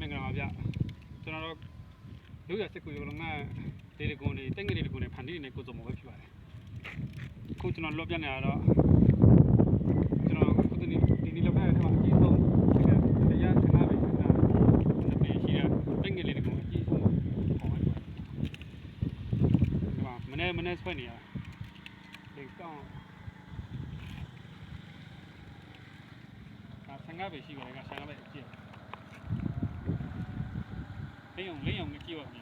မင်္ဂလာပါဗျကျွန်တော်တို့ရုပ်ရစစ်ကူရုံကဒေဒီကွန်တွေတက်ငယ်ဒေဒီကွန်တွေဖန်တီးနေကိုစုံမပဲဖြစ်ပါတယ်ခုကျွန်တော်လော့ပြနေရတော့ကျွန်တော်ခုဒီနေ့လော့ပြတဲ့ထဲမှာအကြီးဆုံးတရားခဏပဲခဏတစ်ပေရှိတဲ့တက်ငယ်ဒေဒီကွန်အကြီးဆုံးဟောပါတယ်ဒီမှာမနေ့ဆွဲနေရဒီကောင်15ပဲရှိပါတယ်က15ပဲအကျစ်လင်းအောင်မကြည့်ပါဘူးဒ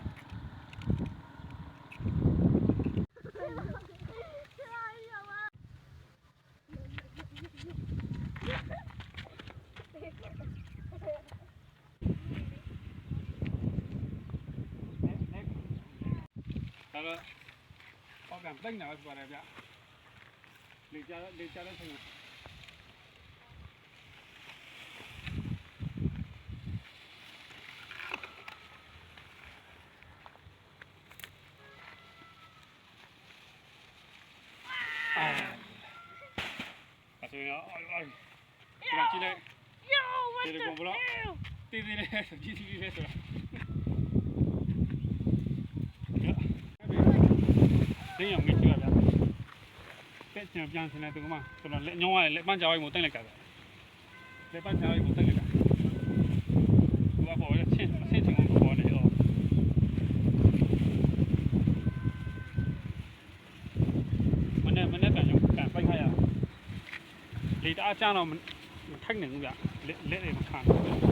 ါတော့ဟောကံပြိုင်နေပါပါတယ်ဗျလေချတဲ့ဆင်းဆိုရင်ဒီကြည့်လိုက်ဒီကောင်ဘလို့တီးလေးဆိုကြည့်လေးဆိုတာဒီအောင်ကြည့်ရတာတဲ့ချန်ပြန်စနေတူမှာကျွန်တော်လက်ညောင်းရလက်ပန်းကြောက်ရိုက်ကိုတင်လိုက်ကြတယ်လက်ပန်းကြောက်ရိုက်ကိုတင်လိုက်တာသူကပေါ်ရချင်းကိုပေါ်နေတော့မနေ့ပြန်ပြန်ပိုက်ခါရလေတအားချမ်းတော့ထိုက်နေဘူးဗျလက်တွေမခံဘူး